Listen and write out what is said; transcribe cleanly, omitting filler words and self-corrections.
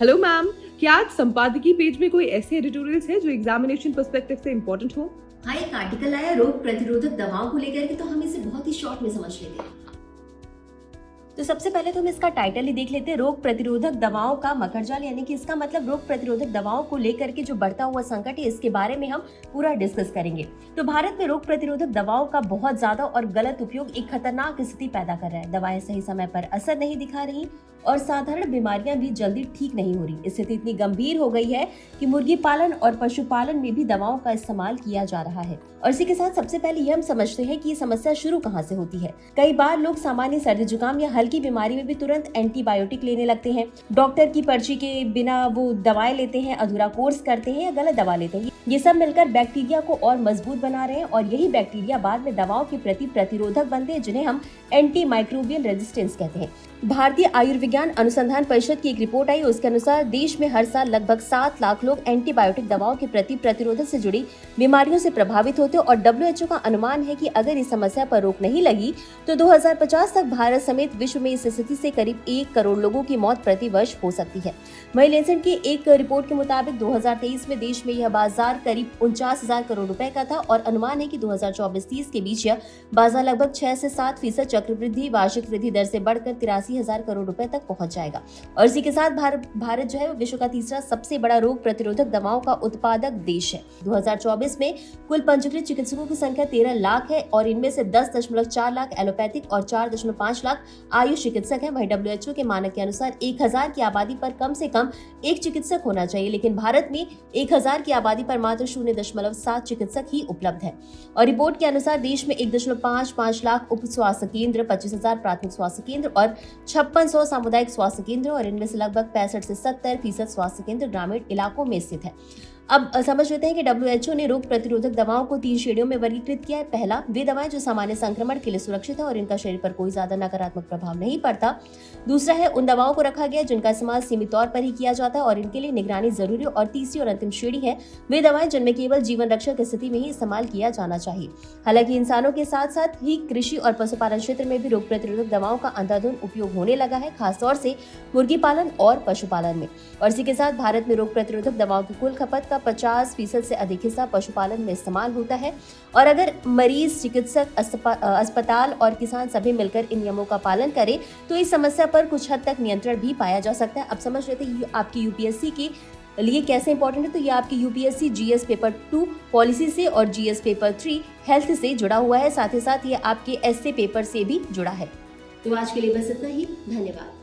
Hello ma'am, क्या आज संपादकीय पेज में कोई ऐसे एडिटोरियल्स है जो एग्जामिनेशन पर्सपेक्टिव से इम्पोर्टेंट हो? हाँ, एक आर्टिकल आया रोग प्रतिरोधक दवाओं को लेकर के, तो हम इसे बहुत ही शॉर्ट में समझ लेते हैं। तो सबसे पहले तो हम इसका टाइटल ही देख लेते हैं, रोग प्रतिरोधक दवाओं का मकड़जाल, यानी कि इसका मतलब रोग प्रतिरोधक दवाओं को लेकर के जो बढ़ता हुआ संकट है, इसके बारे में हम पूरा डिस्कस करेंगे। तो भारत में रोग प्रतिरोधक दवाओं का बहुत ज्यादा और गलत उपयोग एक खतरनाक स्थिति पैदा कर रहा है। दवाएं सही समय पर असर नहीं दिखा रही और साधारण बीमारियां भी जल्दी ठीक नहीं हो रही। स्थिति इतनी गंभीर हो गई है कि मुर्गी पालन और पशुपालन में भी दवाओं का इस्तेमाल किया जा रहा है। और इसी के साथ सबसे पहले ये हम समझते हैं कि ये समस्या शुरू कहाँ से होती है। कई बार लोग सामान्य सर्दी जुकाम या हल्की बीमारी में भी तुरंत एंटीबायोटिक लेने लगते हैं। डॉक्टर की पर्ची के बिना वो दवाएं लेते हैं, अधूरा कोर्स करते हैं या गलत दवा लेते हैं। ये सब मिलकर बैक्टीरिया को और मजबूत बना रहे हैं और यही बैक्टीरिया बाद में दवाओं के प्रति प्रतिरोधक बनते हैं, जिन्हें हम एंटी माइक्रोबियल रेजिस्टेंस कहते हैं। भारतीय आयुर्विज्ञान अनुसंधान परिषद की एक रिपोर्ट आई, उसके अनुसार देश में हर साल लगभग 7 लाख लोग एंटीबायोटिक दवाओं के प्रति प्रतिरोधक से जुड़ी बीमारियों से प्रभावित होते हैं और WHO का अनुमान है कि अगर इस समस्या पर रोक नहीं लगी तो 2050 तक भारत समेत विश्व में इस स्थिति से करीब 1 करोड़ लोगों की मौत प्रति वर्ष हो सकती है। वहीं लेंसेट की एक रिपोर्ट के मुताबिक 2023 में देश में यह बाजार करीब 49,000 करोड़ रुपए का था और अनुमान है कि 2024-30 के बीच यह बाजार लगभग 6 से 7% चक्रवृद्धि वार्षिक वृद्धि दर से बढ़कर 83,000 करोड़ रुपए तक पहुंच जाएगा। और इसी के साथ भारत जो है विश्व का तीसरा सबसे बड़ा रोग प्रतिरोधक दवाओं का उत्पादक देश है। 2024 में कुल पंजीकृत चिकित्सकों की संख्या 13 लाख है और इनमें से 10.4 लाख एलोपैथिक और 4.5 लाख आयुष चिकित्सक हैं। वहीं WHO के मानक के अनुसार 1000 की आबादी पर कम से कम एक चिकित्सक होना चाहिए, लेकिन भारत में 1000 की आबादी पर मात्र 0.7 चिकित्सक ही उपलब्ध है। और रिपोर्ट के अनुसार देश में 1.55 लाख उप स्वास्थ्य केंद्र, 25,000 प्राथमिक स्वास्थ्य केंद्र और 5600 सामुदायिक स्वास्थ्य केंद्र और इनमें से लगभग 65 से 70% स्वास्थ्य केंद्र ग्रामीण इलाकों में स्थित है। अब समझ लेते हैं कि WHO ने रोग प्रतिरोधक दवाओं को 3 श्रेणियों में वर्गीकृत किया है। पहला, वे दवाएं जो सामान्य संक्रमण के लिए सुरक्षित है और इनका शरीर पर कोई ज्यादा नकारात्मक प्रभाव नहीं पड़ता। दूसरा है, उन दवाओं को रखा गया जिनका इस्तेमाल सीमित तौर पर ही किया जाता है और इनके लिए निगरानी जरूरी। और तीसरी और अंतिम श्रेणी है, वे दवाएं जिनमें केवल जीवन रक्षक स्थिति में ही इस्तेमाल किया जाना चाहिए। हालांकि इंसानों के साथ साथ ही कृषि और पशुपालन क्षेत्र में भी रोग प्रतिरोधक दवाओं का अंधाधुंध उपयोग होने लगा है, खासतौर से मुर्गी पालन और पशुपालन में। और इसी के साथ भारत में रोग प्रतिरोधक दवाओं की कुल खपत का 50% से अधिक हिस्सा पशुपालन में इस्तेमाल होता है। और अगर मरीज, चिकित्सक, अस्पताल और किसान सभी मिलकर इन नियमों का पालन करें तो इस समस्या पर कुछ हद तक नियंत्रण भी पाया जा सकता है। अब समझ लेते हैं आपकी UPSC के लिए कैसे इंपॉर्टेंट है। तो ये आपकी UPSC GS पेपर 2 पॉलिसी से और GS पेपर 3 हेल्थ से जुड़ा हुआ है। साथ ही साथ ये आपके essay पेपर से भी जुड़ा है। तो आज के लिए बस इतना ही। धन्यवाद।